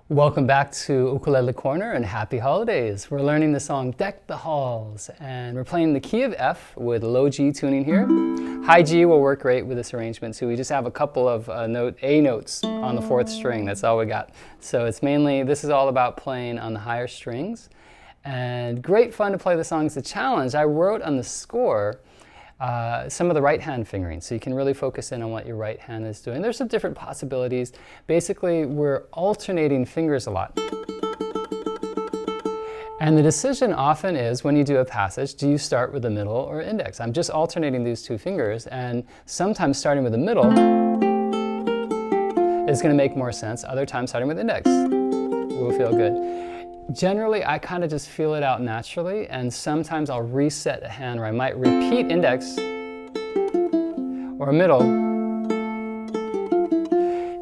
Welcome back to Ukulele Corner and happy holidays. We're learning the song Deck the Halls and we're playing the key of F with low G tuning here. High G will work great with this arrangement, so we just have a couple of A notes on the 4th string. That's all we got. So it's mainly, this is all about playing on the higher strings, and great fun to play the songs. The challenge, I wrote on the score some of the right hand fingering, so you can really focus in on what your right hand is doing. There's some different possibilities. Basically, we're alternating fingers a lot. And the decision often is, when you do a passage, do you start with the middle or index? I'm just alternating these two fingers, and sometimes starting with the middle is going to make more sense. Other times starting with index will feel good. Generally, I kind of just feel it out naturally, and sometimes I'll reset a hand where I might repeat index or middle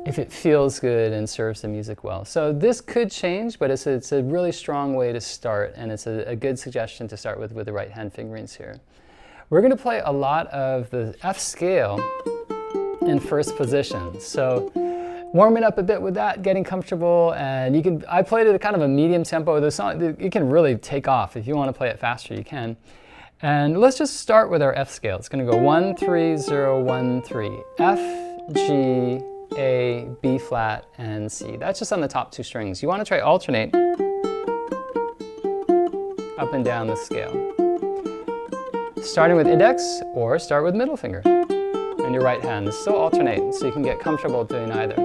if it feels good and serves the music well. So this could change, but it's a really strong way to start, and it's a good suggestion to start with the right hand fingerings here. We're going to play a lot of the F scale in first position. So warming up a bit with that, getting comfortable, and I played it at kind of a medium tempo. The song, it can really take off. If you want to play it faster, you can. And let's just start with our F scale. It's going to go 1, 3, 0, 1, 3. F, G, A, B flat, and C. That's just on the top 2 strings. You want to try alternate up and down the scale. Starting with index or start with middle finger and your right hand. Still alternate, so you can get comfortable doing either.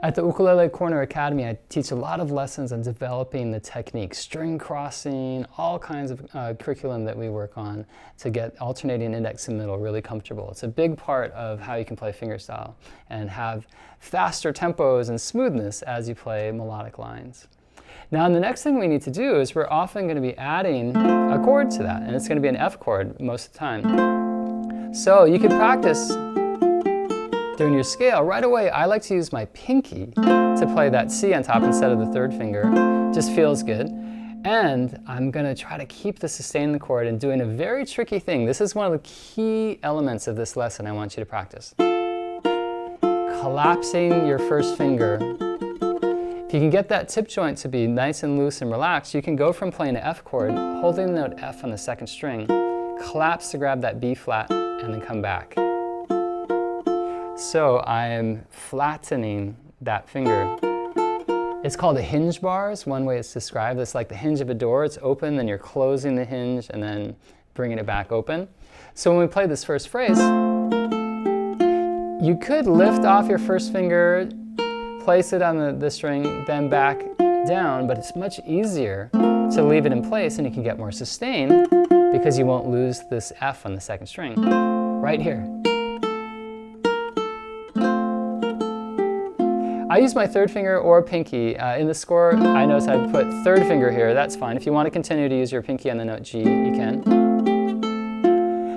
At the Ukulele Corner Academy, I teach a lot of lessons on developing the technique, string crossing, all kinds of curriculum that we work on to get alternating index and middle really comfortable. It's a big part of how you can play fingerstyle and have faster tempos and smoothness as you play melodic lines. Now, the next thing we need to do is we're often going to be adding a chord to that, and it's going to be an F chord most of the time. So you can practice doing your scale. Right away, I like to use my pinky to play that C on top instead of the 3rd finger. Just feels good. And I'm going to try to keep the sustain in the chord and doing a very tricky thing. This is one of the key elements of this lesson I want you to practice. Collapsing your 1st finger. If you can get that tip joint to be nice and loose and relaxed, you can go from playing an F chord, holding the note F on the 2nd string, collapse to grab that B flat, and then come back. So I am flattening that finger. It's called a hinge bars. One way it's described. It's like the hinge of a door. It's open, then you're closing the hinge and then bringing it back open. So when we play this first phrase, you could lift off your 1st finger, place it on the string, then back down, but it's much easier to leave it in place, and you can get more sustain because you won't lose this F on the 2nd string. Right here. I use my 3rd finger or pinky. In the score, I notice I put 3rd finger here. That's fine. If you want to continue to use your pinky on the note G, you can.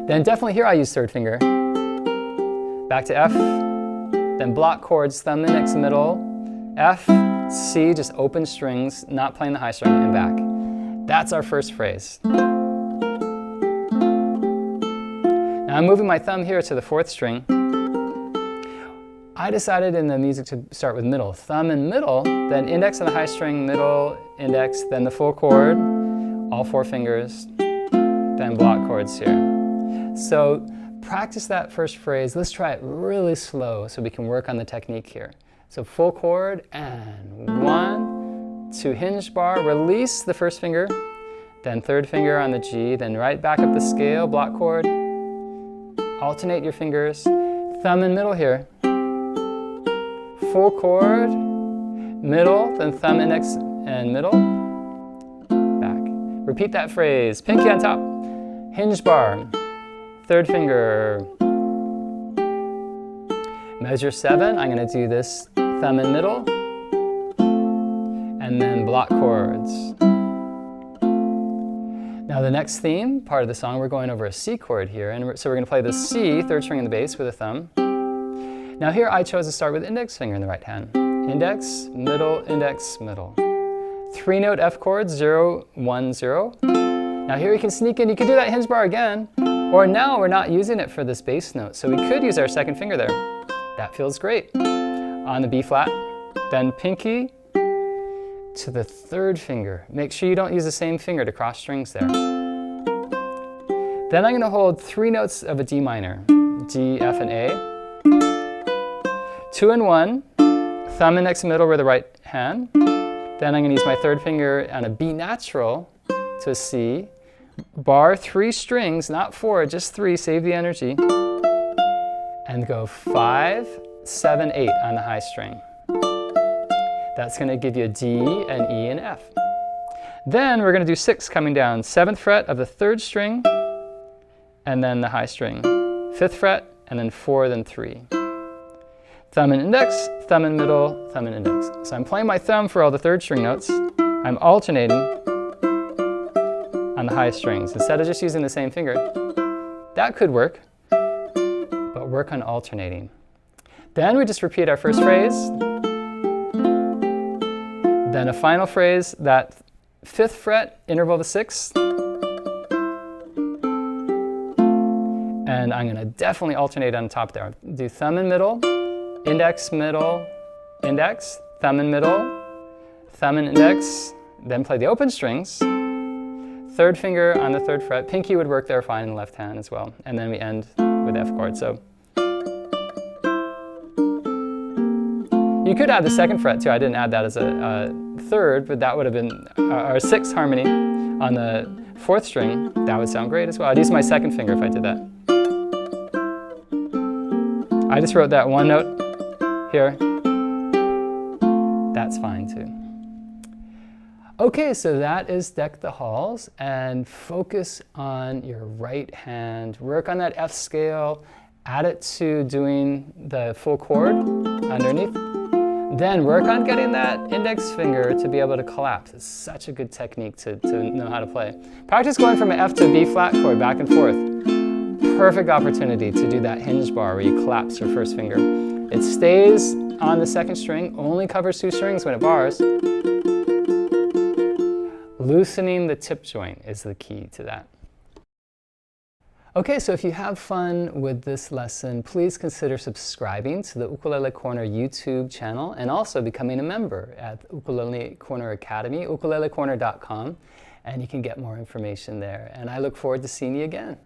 Then definitely here I use 3rd finger. Back to F. Then block chords, thumb index middle, F, C, just open strings, not playing the high string, and back. That's our first phrase. Now I'm moving my thumb here to the 4th string. I decided in the music to start with middle. Thumb and middle, then index on the high string, middle, index, then the full chord, all 4 fingers, then block chords here. So practice that first phrase. Let's try it really slow so we can work on the technique here. So full chord, and 1, to hinge bar, release the first finger, then third finger on the G, then right back up the scale, block chord. Alternate your fingers, thumb and middle here. Full chord, middle, then thumb, index, and middle. Back. Repeat that phrase, pinky on top, hinge bar, third finger. Measure 7, I'm going to do this thumb and middle, and then block chords. Now the next theme, part of the song, we're going over a C chord here, and so we're going to play the C, third string in the bass with a thumb. Now here I chose to start with index finger in the right hand. Index, middle, index, middle. 3-note F chord, 0, 1, 0. Now here you can sneak in, you can do that hinge bar again, or now we're not using it for this bass note, so we could use our second finger there. That feels great. On the B flat, then pinky to the third finger. Make sure you don't use the same finger to cross strings there. Then I'm going to hold 3 notes of a D minor, D, F, and A. 2 and 1, thumb, index, middle with the right hand. Then I'm going to use my third finger on a B natural to a C. Bar 3 strings, not 4, just 3, save the energy. And go 5, 7, 8 on the high string. That's going to give you a D, an E, and F. Then we're going to do 6 coming down, 7th fret of the 3rd string, and then the high string. 5th fret, and then 4, then 3. Thumb and index, thumb and middle, thumb and index. So I'm playing my thumb for all the 3rd string notes. I'm alternating on the high strings instead of just using the same finger. That could work, but work on alternating. Then we just repeat our first phrase, then a final phrase, that 5th fret, interval to 6th. And I'm going to definitely alternate on top there. Do thumb and middle, index, middle, index, thumb and middle, thumb and index, then play the open strings. 3rd finger on the 3rd fret. Pinky would work there fine in the left hand as well. And then we end with F chord. So you could add the 2nd fret too. I didn't add that as a 3rd, but that would have been our 6th harmony on the 4th string. That would sound great as well. I'd use my 2nd finger if I did that. I just wrote that 1 note here. That's fine too. Okay, so that is Deck the Halls, and focus on your right hand. Work on that F scale, add it to doing the full chord underneath. Then work on getting that index finger to be able to collapse. It's such a good technique to know how to play. Practice going from an F to B flat chord back and forth. Perfect opportunity to do that hinge bar where you collapse your first finger. It stays on the 2nd string, only covers 2 strings when it bars. Loosening the tip joint is the key to that. Okay, so if you have fun with this lesson, please consider subscribing to the Ukulele Corner YouTube channel and also becoming a member at Ukulele Corner Academy, ukulelecorner.com, and you can get more information there. And I look forward to seeing you again.